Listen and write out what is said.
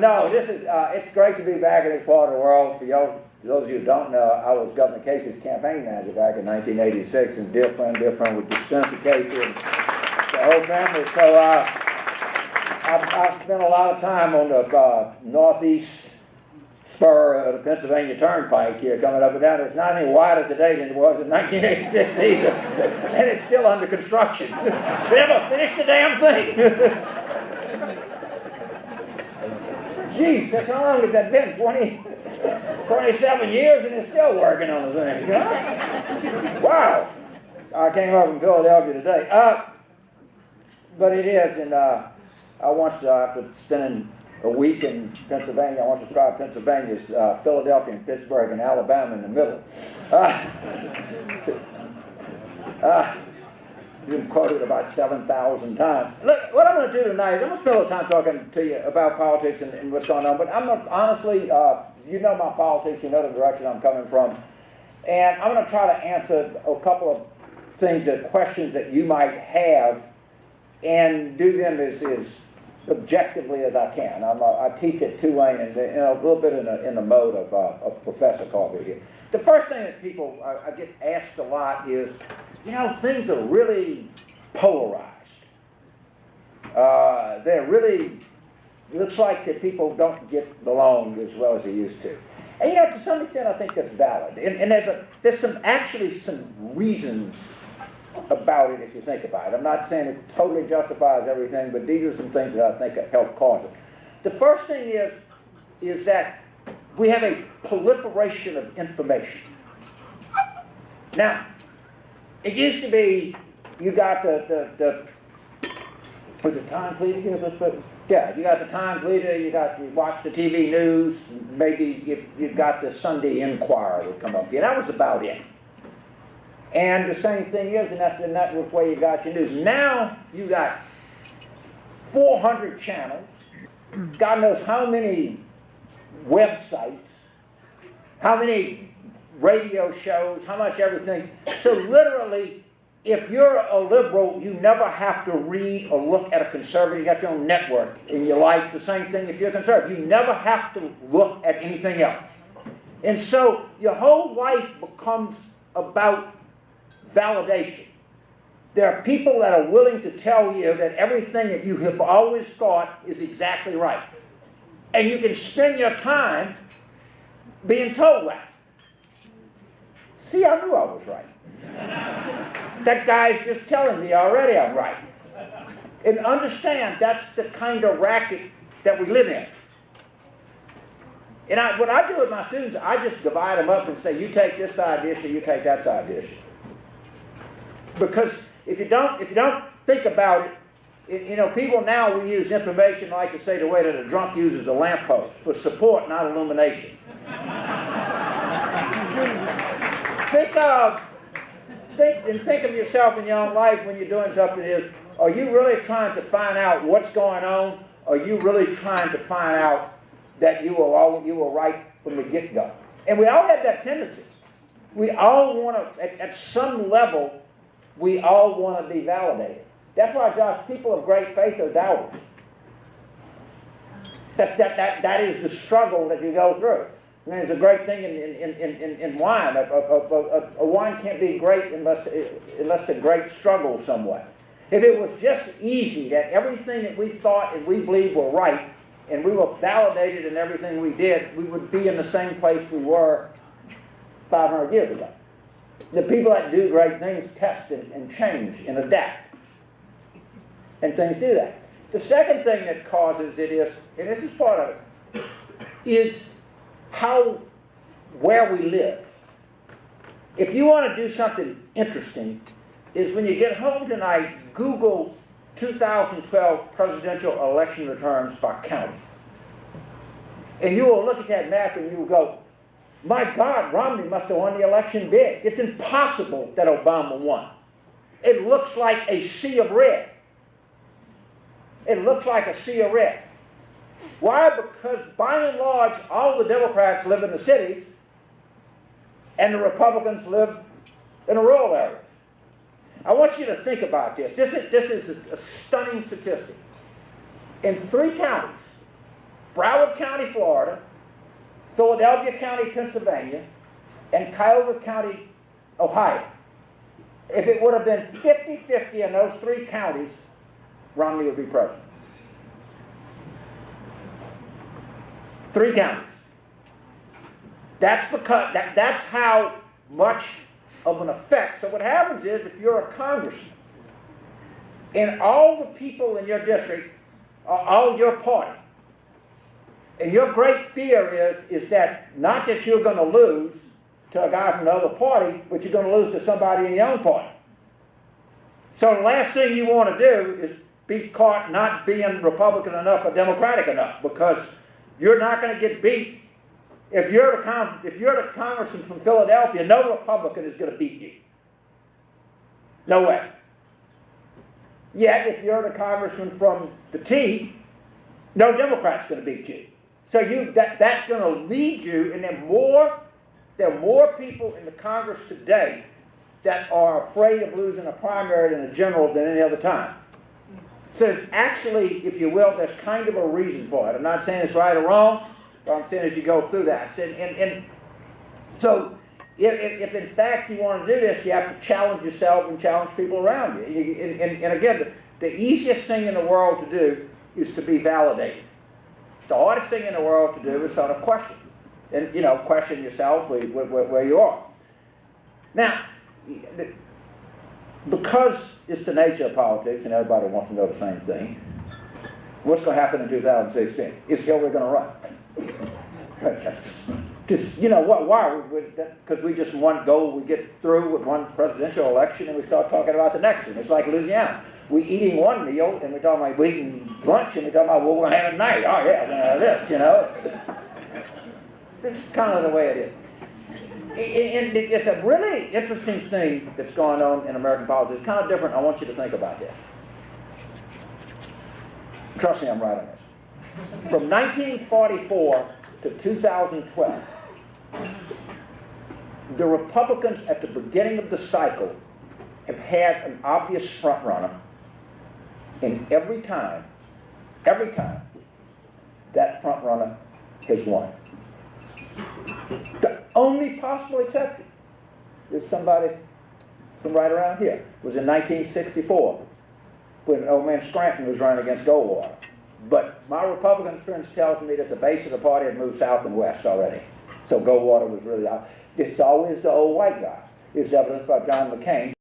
No, this is, it's great to be back in this part of the world. For those of you who don't know, I was Governor Casey's campaign manager back in 1986, and dear friend with Senator Casey and the whole family. So I've spent a lot of time on the northeast spur of the Pennsylvania Turnpike here coming up and down. It's not any wider today than it was in 1986 either. And it's still under construction. They never finished the damn thing. Geez, that's how long has that been? 27 years and it's still working on the thing. Huh? Wow. I came up from Philadelphia today. But it is, and after spending a week in Pennsylvania, I want to describe Pennsylvania as Philadelphia and Pittsburgh and Alabama in the middle. You've been quoted about 7,000 times. Look, what I'm going to do tonight is I'm going to spend a little time talking to you about politics and what's going on, but I'm going to honestly, you know my politics, you know the direction I'm coming from, and I'm going to try to answer a couple of things, questions that you might have, and do them as objectively as I can. I teach at Tulane and a little bit in the mode of Professor Carville here. The first thing that people, I get asked a lot is, things are really polarized. They're really, looks like that people don't get along as well as they used to. And to some extent I think that's valid. And there's some reasons about it if you think about it. I'm not saying it totally justifies everything, but these are some things that I think help cause it. The first thing is that we have a proliferation of information. Now, it used to be you got was it Times Leader here? Yeah, you got the Times Leader, you watch the TV news, maybe if you got the Sunday Inquirer would come up. Yeah, that was about it. And the same thing is, and that was where you got your news. Now you got 400 channels, God knows how many websites, how many radio shows, how much everything. So literally, if you're a liberal, you never have to read or look at a conservative. You got your own network in your life. The same thing if you're a conservative. You never have to look at anything else. And so your whole life becomes about validation. There are people that are willing to tell you that everything that you have always thought is exactly right. And you can spend your time being told that. See, I knew I was right. That guy's just telling me already I'm right. And understand that's the kind of racket that we live in. And what I do with my students, I just divide them up and say, you take this side of the issue, you take that side of the issue. Because if you don't think about it, people now will use information like you say the way that a drunk uses a lamppost for support, not illumination. Think of yourself in your own life when you're doing something. Are you really trying to find out what's going on? Or are you really trying to find out that you were right from the get-go? And we all have that tendency. We all want to, at some level, we all want to be validated. That's why, Josh, people of great faith are doubters. That is the struggle that you go through. I mean, it's a great thing in wine. A wine can't be great unless the grape struggles somewhat. If it was just easy that everything that we thought and we believed were right, and we were validated in everything we did, we would be in the same place we were 500 years ago. The people that do great things test and change and adapt. And things do that. The second thing that causes it is, and this is part of it, is where we live. If you want to do something interesting, is when you get home tonight, Google 2012 presidential election returns by county. And you will look at that map and you will go, my God, Romney must have won the election big. It's impossible that Obama won. It looks like a sea of red. It looks like a sea of red. Why? Because by and large, all the Democrats live in the cities and the Republicans live in the rural areas. I want you to think about this. This is a stunning statistic. in 3 counties, Broward County, Florida, Philadelphia County, Pennsylvania, and Cuyahoga County, Ohio. If it would have been 50-50 in those 3 counties, Romney would be president. 3 counties. That's because that's how much of an effect. So what happens is, if you're a congressman, and all the people in your district are all your party, and your great fear is that not that you're going to lose to a guy from the other party, but you're going to lose to somebody in your own party. So the last thing you want to do is be caught not being Republican enough or Democratic enough, because you're not going to get beat. If you're the congressman from Philadelphia, no Republican is going to beat you. No way. Yet, if you're the congressman from the T, no Democrat's going to beat you. So that's going to lead you, and there are more people in the Congress today that are afraid of losing a primary in a general than any other time. So actually, if you will, there's kind of a reason for it. I'm not saying it's right or wrong, but I'm saying as you go through that. And so if in fact you want to do this, you have to challenge yourself and challenge people around you. And again, the easiest thing in the world to do is to be validated. The hardest thing in the world to do is sort of question. And, question yourself where you are. Now, because it's the nature of politics and everybody wants to know the same thing, what's going to happen in 2016? Is Hillary going to run? Just, why? Because we just one goal, we get through with one presidential election and we start talking about the next one. It's like Louisiana. We're eating one meal and we're talking about we're eating lunch and we're talking about what we're going to have at night. Oh yeah, we're going to have this, This is kind of the way it is. And it's a really interesting thing that's going on in American politics. It's kind of different. I want you to think about this. Trust me, I'm right on this. From 1944 to 2012, the Republicans at the beginning of the cycle have had an obvious front runner, and every time, that front runner has won. The only possible exception is somebody from right around here. It was in 1964 when old man Scranton was running against Goldwater. But my Republican friends tells me that the base of the party had moved south and west already. So Goldwater was really out. It's always the old white guy. It's evidenced by John McCain.